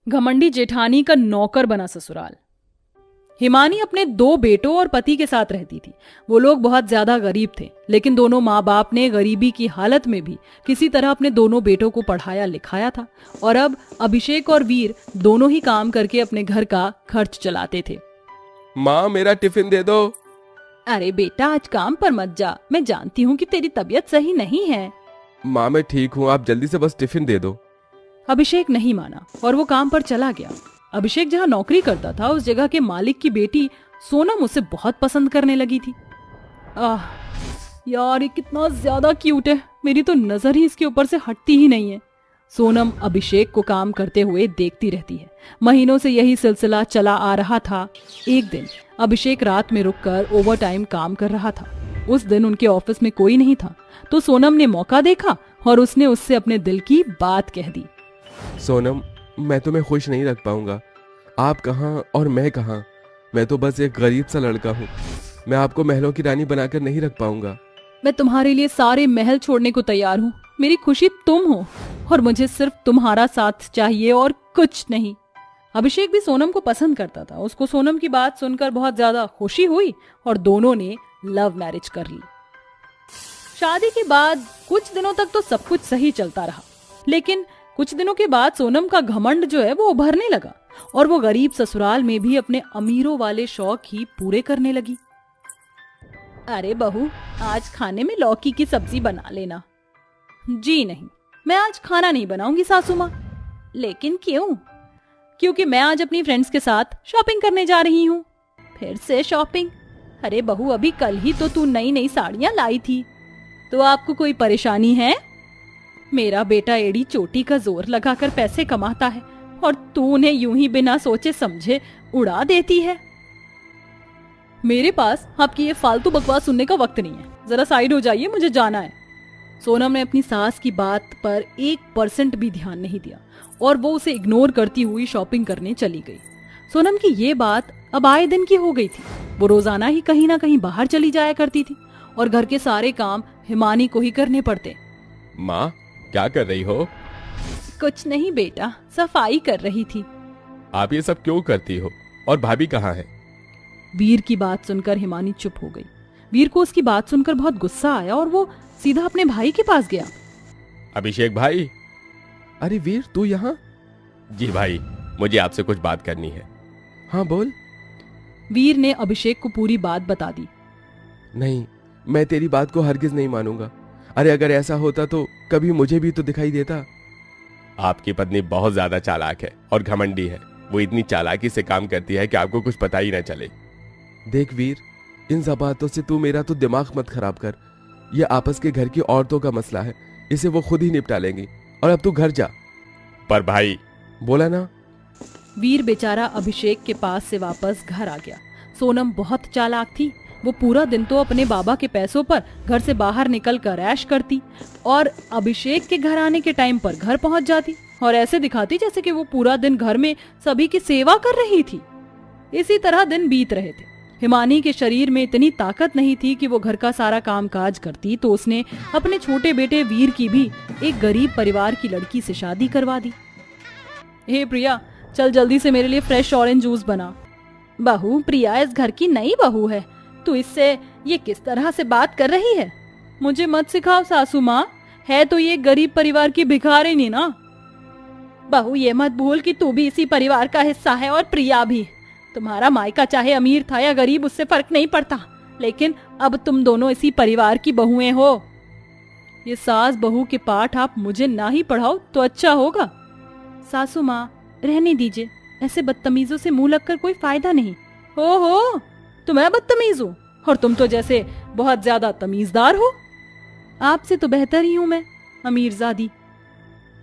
घमंडी जेठानी का नौकर बना ससुराल। हिमानी अपने 2 बेटों और पति के साथ रहती थी। वो लोग बहुत ज्यादा गरीब थे, लेकिन दोनों माँ बाप ने गरीबी की हालत में भी किसी तरह अपने दोनों बेटों को पढ़ाया लिखाया था। और अब अभिषेक और वीर दोनों ही काम करके अपने घर का खर्च चलाते थे। माँ, मेरा टिफिन दे दो। अरे बेटा, आज काम पर मत जा, मैं जानती हूँ कि तेरी तबीयत सही नहीं है। माँ, मैं ठीक हूँ, आप जल्दी से बस टिफिन दे दो। अभिषेक नहीं माना और वो काम पर चला गया। अभिषेक जहाँ नौकरी करता था, उस जगह के मालिक की बेटी सोनम उसे बहुत पसंद करने लगी थी। यार, ये कितना ज्यादा क्यूट है, मेरी तो नजर ही इसके ऊपर से हटती ही नहीं है। सोनम अभिषेक को काम करते हुए देखती रहती है। महीनों से यही सिलसिला चला आ रहा था। एक दिन अभिषेक रात में रुककर ओवरटाइम काम कर रहा था। उस दिन उनके ऑफिस में कोई नहीं था, तो सोनम ने मौका देखा और उसने उससे अपने दिल की बात कह दी। सोनम, मैं तुम्हें खुश नहीं रख पाऊंगा। आप कहाँ और मैं कहाँ। मैं तो बस एक गरीब सा लड़का हूँ। मैं आपको महलों की रानी बनाकर नहीं रख पाऊंगा। मैं तुम्हारे लिए सारे महल छोड़ने को तैयार हूँ। मेरी खुशी तुम हो और मुझे सिर्फ तुम्हारा साथ चाहिए और कुछ नहीं। अभिषेक भी सोनम को पसंद करता था। उसको सोनम की बात सुनकर बहुत ज्यादा खुशी हुई और दोनों ने लव मैरिज कर ली। शादी के बाद कुछ दिनों तक तो सब कुछ सही चलता रहा, लेकिन कुछ दिनों के बाद सोनम का घमंड जो है वो उभरने लगा और वो गरीब ससुराल में भी अपने अमीरों वाले शौक ही पूरे करने लगी। अरे बहू, आज खाने में लौकी की सब्जी बना लेना। जी नहीं, मैं आज खाना नहीं बनाऊंगी सासू माँ। लेकिन क्यों? क्योंकि मैं आज अपनी फ्रेंड्स के साथ शॉपिंग करने जा रही हूँ। फिर से शॉपिंग? अरे बहू, अभी कल ही तो तू नई नई साड़ियाँ लाई थी। तो आपको कोई परेशानी है? मेरा बेटा एड़ी चोटी का जोर लगाकर पैसे कमाता है और तू उन्हें यूं ही बिना सोचे समझे उड़ा देती है। मेरे पास आपकी ये फालतू बकवास सुनने का वक्त नहीं है। जरा साइड हो जाइए, मुझे जाना है। सोनम ने अपनी सास की बात पर 1% भी ध्यान नहीं दिया और वो उसे इग्नोर करती हुई शॉपिंग करने चली गई। सोनम की ये बात अब आए दिन की हो गई थी। वो रोजाना ही कहीं ना कहीं बाहर चली जाया करती थी और घर के सारे काम हिमानी को ही करने पड़ते। माँ, क्या कर रही हो? कुछ नहीं बेटा, सफाई कर रही थी। आप ये सब क्यों करती हो? और भाभी कहाँ है? वीर की बात सुनकर हिमानी चुप हो गई। वीर को उसकी बात सुनकर बहुत गुस्सा आया और वो सीधा अपने भाई के पास गया। अभिषेक भाई। अरे वीर, तू यहाँ? जी भाई, मुझे आपसे कुछ बात करनी है। हाँ बोल। वीर ने अभिषेक को पूरी बात बता दी। नहीं, मैं तेरी बात को हरगिज नहीं मानूंगा। अरे अगर ऐसा होता तो कभी मुझे भी तो दिखाई देता। आपकी पत्नी बहुत ज्यादा चालाक है और घमंडी है। वो इतनी चालाकी से काम करती है कि आपको कुछ पता ही ना चले। देख वीर, इन सब बातों से तू मेरा तो दिमाग मत खराब कर। ये आपस के घर की औरतों का मसला है, इसे वो खुद ही निपटा लेंगी। और अब तू घर जा। पर भाई, बोला ना। वीर बेचारा अभिषेक के पास से वापस घर आ गया। सोनम बहुत चालाक थी। वो पूरा दिन तो अपने बाबा के पैसों पर घर से बाहर निकल कर ऐश करती और अभिषेक के घर आने के टाइम पर घर पहुंच जाती और ऐसे दिखाती जैसे कि वो पूरा दिन घर में सभी की सेवा कर रही थी। इसी तरह दिन बीत रहे थे। हिमानी के शरीर में इतनी ताकत नहीं थी कि वो घर का सारा काम काज करती, तो उसने अपने छोटे बेटे वीर की भी एक गरीब परिवार की लड़की से शादी करवा दी। हे प्रिया, चल जल्दी से मेरे लिए फ्रेश ऑरेंज जूस बना। बहू, प्रिया इस घर की नई बहू है, तू इससे ये किस तरह से बात कर रही है? मुझे मत सिखाओ सासू माँ, है तो ये गरीब परिवार की भिखारिनी ना। बहू, ये मत भूल कि तू भी इसी परिवार का हिस्सा है और प्रिया भी। तुम्हारा मायका चाहे अमीर था या गरीब, उससे फर्क नहीं पड़ता, लेकिन अब तुम दोनों इसी परिवार की बहुएं हो। ये सास बहू के पाठ आप मुझे ना ही पढ़ाओ तो अच्छा होगा। सासू माँ, रहने दीजिए, ऐसे बदतमीजों से मुंह लगकर कोई फायदा नहीं। हो, तो मैं बदतमीज हूँ और तुम तो जैसे बहुत ज्यादा तमीजदार हो। आपसे तो बेहतर ही हूँ मैं, अमीरजादी।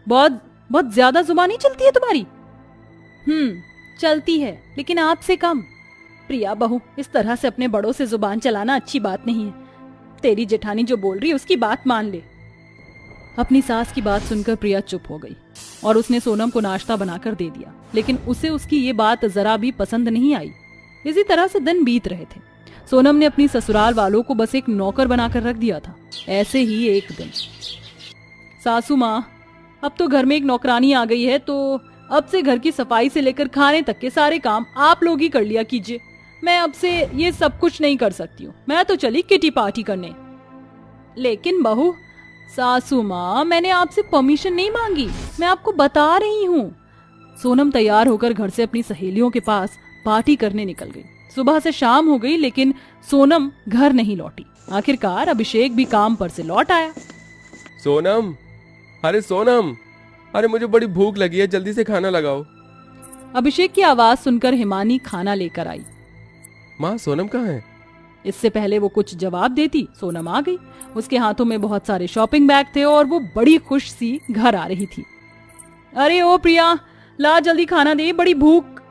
बहुत बहुत ज्यादा जुबानी चलती है तुम्हारी। चलती है, लेकिन आपसे कम। प्रिया बहू, इस तरह से अपने बड़ों से जुबान चलाना अच्छी बात नहीं है। तेरी जेठानी जो बोल रही है उसकी बात मान ले। अपनी सास की बात सुनकर प्रिया चुप हो गई और उसने सोनम को नाश्ता बनाकर दे दिया, लेकिन उसे उसकी ये बात जरा भी पसंद नहीं आई। इसी तरह से दिन बीत रहे थे। सोनम ने अपनी ससुराल वालों को बस एक नौकर बनाकर रख दिया था। ऐसे ही एक दिन, सासू माँ, अब तो घर में एक नौकरानी आ गई है, तो अब से घर की सफाई से लेकर खाने तक के सारे काम आप लोग ही कर लिया कीजिए। मैं अब से ये सब कुछ नहीं कर सकती हूँ। मैं तो चली किटी पार्टी करने। लेकिन बहू, सासू माँ, मैंने आपसे परमिशन नहीं मांगी, मैं आपको बता रही हूँ। सोनम तैयार होकर घर से अपनी सहेलियों के पास पार्टी करने निकल गई। सुबह से शाम हो गई लेकिन सोनम घर नहीं लौटी। आखिरकार अभिषेक भी काम पर से लौट आया। सोनम, अरे सोनम, अरे मुझे बड़ी भूख लगी है, जल्दी से खाना लगाओ। अभिषेक की आवाज सुनकर हिमानी खाना लेकर आई। माँ, सोनम कहाँ है? इससे पहले वो कुछ जवाब देती, सोनम आ गई। उसके हाथों में बहुत सारे शॉपिंग बैग थे और वो बड़ी खुश सी घर आ रही थी। अरे ओ प्रिया, ला जल्दी खाना दे, बड़ी भूख।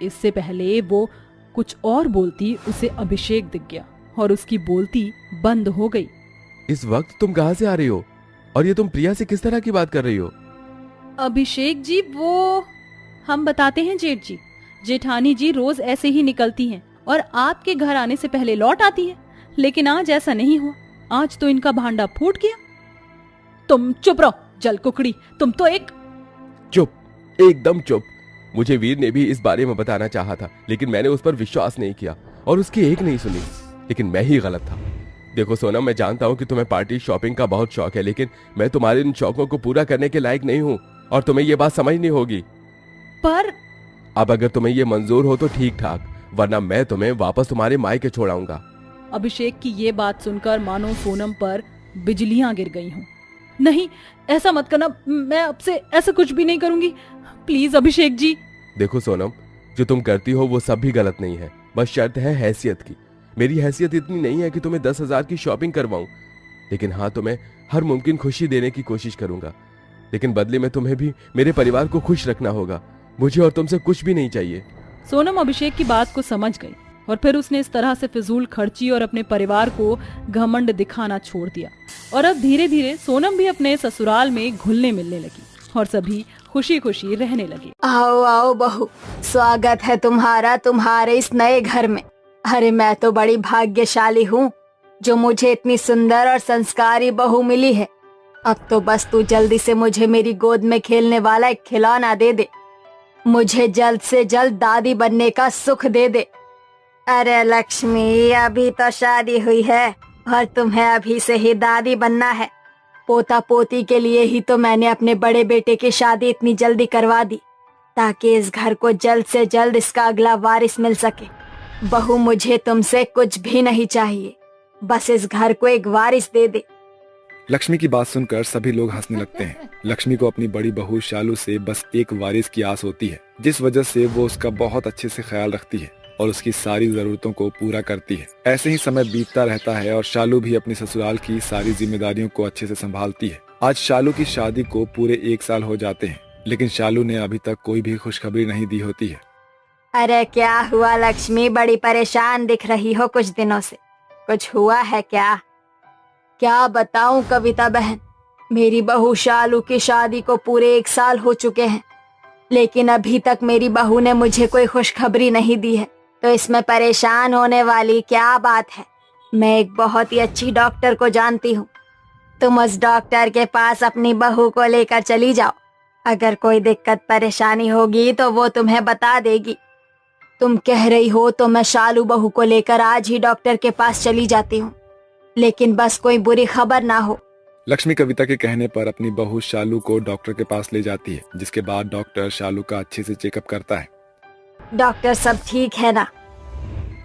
इससे पहले वो कुछ और बोलती, उसे अभिषेक दिख गया और उसकी बोलती बंद हो गई। इस वक्त तुम कहाँ से आ रही हो और ये तुम प्रिया से किस तरह की बात कर रही हो? अभिषेक जी, वो हम बताते हैं जेठ जी। जेठानी जी रोज ऐसे ही निकलती हैं और आपके घर आने से पहले लौट आती है, लेकिन आज ऐसा नहीं हुआ। आज तो इनका भांडा फूट गया। तुम चुप रहो जल कुकड़ी, तुम तो एक चुप, एकदम चुप। मुझे वीर ने भी इस बारे में बताना चाहा था, लेकिन मैंने उस पर विश्वास नहीं किया और उसकी एक नहीं सुनी। लेकिन मैं ही गलत था। देखो सोनम, मैं जानता हूँ कि तुम्हें पार्टी शॉपिंग का बहुत शौक है, लेकिन मैं तुम्हारे इन शौकों को पूरा करने के लायक नहीं हूँ और तुम्हें ये बात समझनी होगी। पर अब अगर तुम्हें ये मंजूर हो तो ठीक ठाक, वरना मैं तुम्हें वापस तुम्हारे मायके छोड़ाऊंगा। अभिषेक की ये बात सुनकर मानो सोनम पर बिजलियां गिर गई हों। नहीं, ऐसा मत करना, मैं अब से ऐसा कुछ भी नहीं करूंगी, प्लीज अभिषेक जी। देखो सोनम, जो तुम करती हो वो सब भी गलत नहीं है, बस शर्त है हैसियत की। मेरी हैसियत इतनी नहीं है कि तुम्हें 10,000 की शॉपिंग करवाऊं, लेकिन हाँ, तुम्हें हर मुमकिन खुशी देने की कोशिश करूंगा। लेकिन बदले में तुम्हें भी मेरे परिवार को खुश रखना होगा। मुझे और तुमसे कुछ भी नहीं चाहिए। सोनम अभिषेक की बात को समझ गई और फिर उसने इस तरह से फिजूल खर्ची और अपने परिवार को घमंड दिखाना छोड़ दिया। और अब धीरे धीरे सोनम भी अपने ससुराल में घुलने मिलने लगी और सभी खुशी खुशी रहने लगे। आओ आओ बहू, स्वागत है तुम्हारा तुम्हारे इस नए घर में। अरे मैं तो बड़ी भाग्यशाली हूँ जो मुझे इतनी सुंदर और संस्कारी बहू मिली है। अब तो बस तू जल्दी से मुझे मेरी गोद में खेलने वाला एक खिलौना दे दे। मुझे जल्द से जल्द दादी बनने का सुख दे दे। अरे लक्ष्मी, अभी तो शादी हुई है और तुम्हें अभी से ही दादी बनना है। पोता पोती के लिए ही तो मैंने अपने बड़े बेटे की शादी इतनी जल्दी करवा दी, ताकि इस घर को जल्द से जल्द इसका अगला वारिस मिल सके। बहू, मुझे तुमसे कुछ भी नहीं चाहिए, बस इस घर को एक वारिस दे दे। लक्ष्मी की बात सुनकर सभी लोग हंसने लगते हैं। लक्ष्मी को अपनी बड़ी बहू शालू से बस एक वारिस की आस होती है, जिस वजह से वो उसका बहुत अच्छे से ख्याल रखती है और उसकी सारी जरूरतों को पूरा करती है। ऐसे ही समय बीतता रहता है और शालू भी अपनी ससुराल की सारी जिम्मेदारियों को अच्छे से संभालती है। आज शालू की शादी को पूरे 1 साल हो जाते हैं, लेकिन शालू ने अभी तक कोई भी खुशखबरी नहीं दी होती है। अरे क्या हुआ लक्ष्मी, बड़ी परेशान दिख रही हो कुछ दिनों से, कुछ हुआ है क्या? क्या बताऊं कविता बहन, मेरी बहू शालू की शादी को पूरे 1 साल हो चुके हैं, लेकिन अभी तक मेरी बहू ने मुझे कोई खुशखबरी नहीं दी है। तो इसमें परेशान होने वाली क्या बात है? मैं एक बहुत ही अच्छी डॉक्टर को जानती हूँ। तुम उस डॉक्टर के पास अपनी बहू को लेकर चली जाओ। अगर कोई दिक्कत परेशानी होगी तो वो तुम्हें बता देगी। तुम कह रही हो तो मैं शालू बहू को लेकर आज ही डॉक्टर के पास चली जाती हूँ, लेकिन बस कोई बुरी खबर ना हो। लक्ष्मी कविता के कहने पर अपनी बहू शालू को डॉक्टर के पास ले जाती है, जिसके बाद डॉक्टर शालू का अच्छे से चेकअप करता है। डॉक्टर, सब ठीक है ना?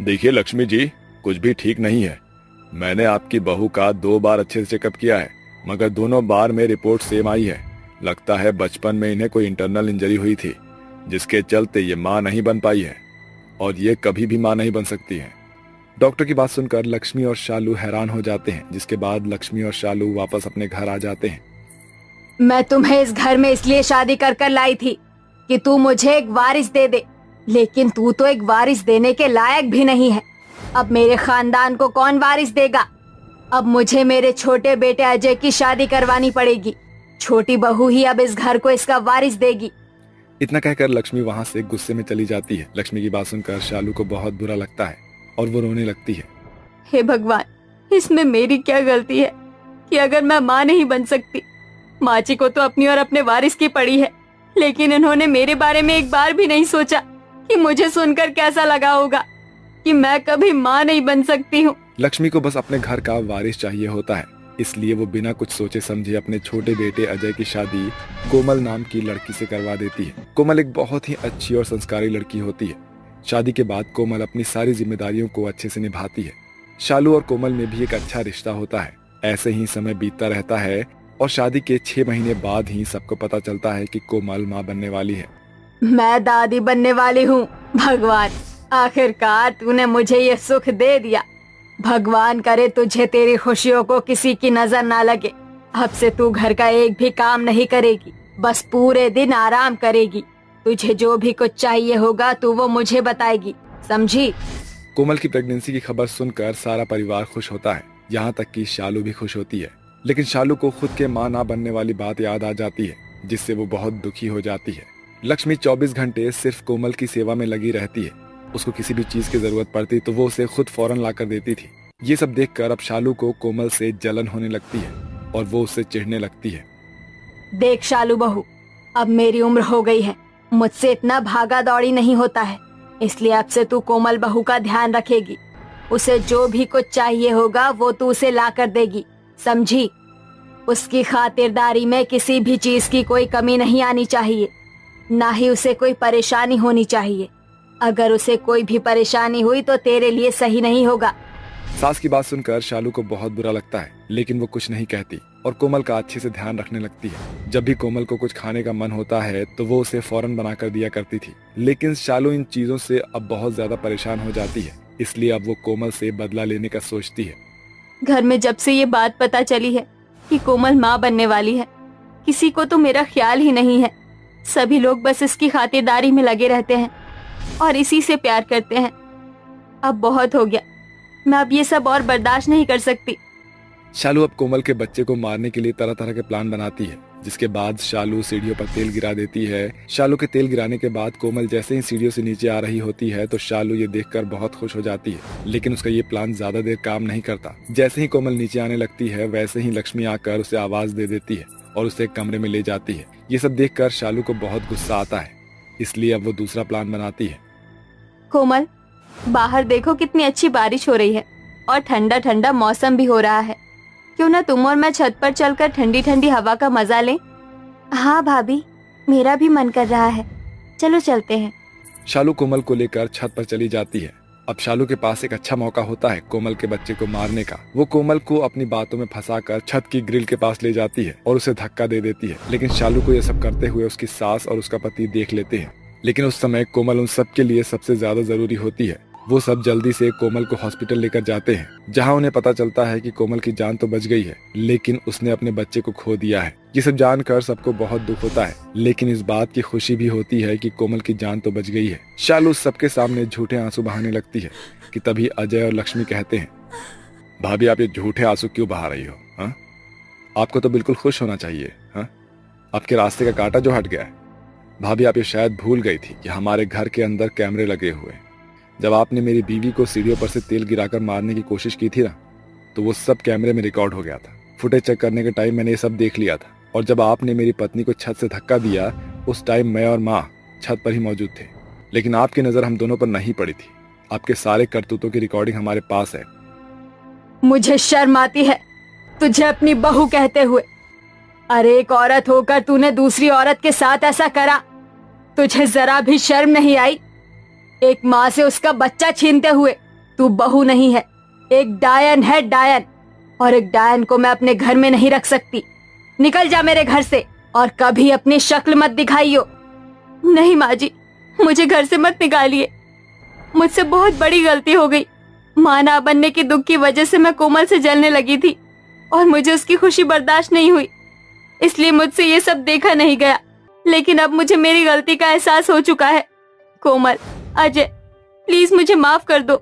देखिए लक्ष्मी जी, कुछ भी ठीक नहीं है। मैंने आपकी बहू का 2 बार अच्छे से चेकअप किया है, मगर दोनों बार में रिपोर्ट सेम आई है। लगता है बचपन में इन्हें कोई इंटरनल इंजरी हुई थी, जिसके चलते ये माँ नहीं बन पाई है और ये कभी भी माँ नहीं बन सकती है। डॉक्टर की बात सुनकर लक्ष्मी और शालू हैरान हो जाते हैं, जिसके बाद लक्ष्मी और शालू वापस अपने घर आ जाते हैं। मैं तुम्हें इस घर में इसलिए शादी कर लाई थी कि तू मुझे एक वारिस दे दे, लेकिन तू तो एक वारिस देने के लायक भी नहीं है। अब मेरे खानदान को कौन वारिस देगा? अब मुझे मेरे छोटे बेटे अजय की शादी करवानी पड़ेगी। छोटी बहू ही अब इस घर को इसका वारिस देगी। इतना कहकर लक्ष्मी वहाँ से गुस्से में चली जाती है। लक्ष्मी की बात सुनकर शालू को बहुत बुरा लगता है और वो रोने लगती है। हे भगवान, इसमें मेरी क्या गलती है कि अगर मैं माँ नहीं बन सकती? माँ जी को तो अपनी और अपने वारिस की पड़ी है, लेकिन उन्होंने मेरे बारे में एक बार भी नहीं सोचा कि मुझे सुनकर कैसा लगा होगा कि मैं कभी माँ नहीं बन सकती हूँ। लक्ष्मी को बस अपने घर का वारिस चाहिए होता है, इसलिए वो बिना कुछ सोचे समझे अपने छोटे बेटे अजय की शादी कोमल नाम की लड़की से करवा देती है। कोमल एक बहुत ही अच्छी और संस्कारी लड़की होती है। शादी के बाद कोमल अपनी सारी जिम्मेदारियों को अच्छे से निभाती है। शालू और कोमल में भी एक अच्छा रिश्ता होता है। ऐसे ही समय बीतता रहता है और शादी के 6 महीने बाद ही सबको पता चलता है कि कोमल माँ बनने वाली है। मैं दादी बनने वाली हूँ। भगवान, आखिरकार तूने मुझे ये सुख दे दिया। भगवान करे तुझे तेरी खुशियों को किसी की नजर ना लगे। अब से तू घर का एक भी काम नहीं करेगी, बस पूरे दिन आराम करेगी। तुझे जो भी कुछ चाहिए होगा तू वो मुझे बताएगी, समझी? कोमल की प्रेगनेंसी की खबर सुनकर सारा परिवार खुश होता है, यहाँ तक कि शालू भी खुश होती है। लेकिन शालू को खुद के माँ ना बनने वाली बात याद आ जाती है, जिससे वो बहुत दुखी हो जाती है। लक्ष्मी 24 घंटे सिर्फ कोमल की सेवा में लगी रहती है। उसको किसी भी चीज की जरूरत पड़ती तो वो उसे खुद फौरन ला कर देती थी। ये सब देखकर अब शालू को कोमल से जलन होने लगती है और वो उससे चिढ़ने लगती है। देख शालू बहू, अब मेरी उम्र हो गई है, मुझसे इतना भागा दौड़ी नहीं होता है, इसलिए अब से तू कोमल बहू का ध्यान रखेगी। उसे जो भी कुछ चाहिए होगा वो तू उसे ला कर देगी, समझी? उसकी खातिरदारी में किसी भी चीज की कोई कमी नहीं आनी चाहिए, ना ही उसे कोई परेशानी होनी चाहिए। अगर उसे कोई भी परेशानी हुई तो तेरे लिए सही नहीं होगा। सास की बात सुनकर शालू को बहुत बुरा लगता है, लेकिन वो कुछ नहीं कहती और कोमल का अच्छे से ध्यान रखने लगती है। जब भी कोमल को कुछ खाने का मन होता है तो वो उसे फौरन बनाकर दिया करती थी। लेकिन शालू इन चीजों से अब बहुत ज्यादा परेशान हो जाती है, इसलिए अब वो कोमल से बदला लेने का सोचती है। घर में जब से ये बात पता चली है कि कोमल माँ बनने वाली है, किसी को तो मेरा ख्याल ही नहीं है। सभी लोग बस इसकी खातिरदारी में लगे रहते हैं और इसी से प्यार करते हैं। अब बहुत हो गया, मैं अब ये सब और बर्दाश्त नहीं कर सकती। शालू अब कोमल के बच्चे को मारने के लिए तरह तरह के प्लान बनाती है, जिसके बाद शालू सीढ़ियों पर तेल गिरा देती है। शालू के तेल गिराने के बाद कोमल जैसे ही सीढ़ियों से नीचे आ रही होती है तो शालू ये देखकर बहुत खुश हो जाती है। लेकिन उसका ये प्लान ज्यादा देर काम नहीं करता। जैसे ही कोमल नीचे आने लगती है वैसे ही लक्ष्मी आकर उसे आवाज दे देती है और उसे एक कमरे में ले जाती है। ये सब देखकर शालू को बहुत गुस्सा आता है, इसलिए अब वो दूसरा प्लान बनाती है। कोमल, बाहर देखो कितनी अच्छी बारिश हो रही है और ठंडा ठंडा मौसम भी हो रहा है। क्यों ना तुम और मैं छत पर चलकर ठंडी ठंडी हवा का मजा लें? हाँ भाभी, मेरा भी मन कर रहा है, चलो चलते हैं। शालू कोमल को लेकर छत पर चली जाती है। अब शालू के पास एक अच्छा मौका होता है कोमल के बच्चे को मारने का। वो कोमल को अपनी बातों में फंसाकर छत की ग्रिल के पास ले जाती है और उसे धक्का दे देती है। लेकिन शालू को यह सब करते हुए उसकी सास और उसका पति देख लेते हैं। लेकिन उस समय कोमल उन सब के लिए सबसे ज्यादा जरूरी होती है। वो सब जल्दी से कोमल को हॉस्पिटल लेकर जाते हैं, जहां उन्हें पता चलता है कि कोमल की जान तो बच गई है, लेकिन उसने अपने बच्चे को खो दिया है। ये सब जानकर सबको बहुत दुख होता है, लेकिन इस बात की खुशी भी होती है कि कोमल की जान तो बच गई है। शालू सबके सामने झूठे आंसू बहाने लगती है कि तभी अजय और लक्ष्मी कहते हैं, भाभी आप ये झूठे आंसू क्यों बहा रही हो? हाँ, आपको तो बिल्कुल खुश होना चाहिए। हाँ, आपके रास्ते का कांटा जो हट गया है। भाभी आप ये शायद भूल गई थी कि हमारे घर के अंदर कैमरे लगे हुए हैं। जब आपने मेरी बीवी को सीढ़ियों पर से तेल गिराकर मारने की कोशिश की थी ना, तो वो सब कैमरे में रिकॉर्ड हो गया था। फुटेज चेक करने के टाइम मैंने ये सब देख लिया था। और जब आपने मेरी पत्नी को छत से धक्का दिया, उस टाइम मैं और माँ छत पर ही मौजूद थे, लेकिन आपकी नजर हम दोनों पर नहीं पड़ी थी। आपके सारे करतूतों की रिकॉर्डिंग हमारे पास है। मुझे शर्म आती है तुझे अपनी बहू कहते हुए। अरे एक औरत होकर तूने दूसरी औरत के साथ ऐसा करा, तुझे जरा भी शर्म नहीं आई? एक माँ से उसका बच्चा छीनते हुए तू बहू नहीं है, एक डायन है, डायन। और एक डायन को मैं अपने घर में नहीं रख सकती। निकल जा मेरे घर से और कभी अपनी शक्ल मत दिखाइयो। नहीं माँ जी, मुझे घर से मत निकालिए, मुझसे बहुत बड़ी गलती हो गई। माँ ना बनने के दुख की वजह से मैं कोमल से जलने लगी थी और मुझे उसकी खुशी बर्दाश्त नहीं हुई, इसलिए मुझसे ये सब देखा नहीं गया। लेकिन अब मुझे मेरी गलती का एहसास हो चुका है। कोमल, अजय, प्लीज मुझे माफ कर दो।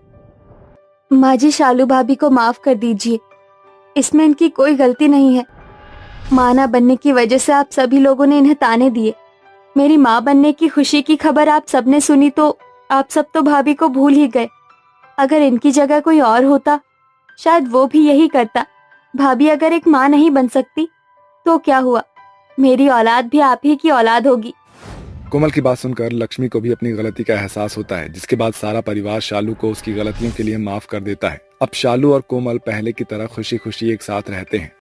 माँ जी, शालू भाभी को माफ कर दीजिए, इसमें इनकी कोई गलती नहीं है। माँ ना बनने की वजह से आप सभी लोगों ने इन्हें ताने दिए। मेरी माँ बनने की खुशी की खबर आप सबने सुनी तो आप सब तो भाभी को भूल ही गए। अगर इनकी जगह कोई और होता शायद वो भी यही करता। भाभी अगर एक माँ नहीं बन सकती तो क्या हुआ, मेरी औलाद भी आप ही की औलाद होगी। कोमल की बात सुनकर लक्ष्मी को भी अपनी गलती का एहसास होता है, जिसके बाद सारा परिवार शालू को उसकी गलतियों के लिए माफ कर देता है। अब शालू और कोमल पहले की तरह खुशी खुशी एक साथ रहते हैं।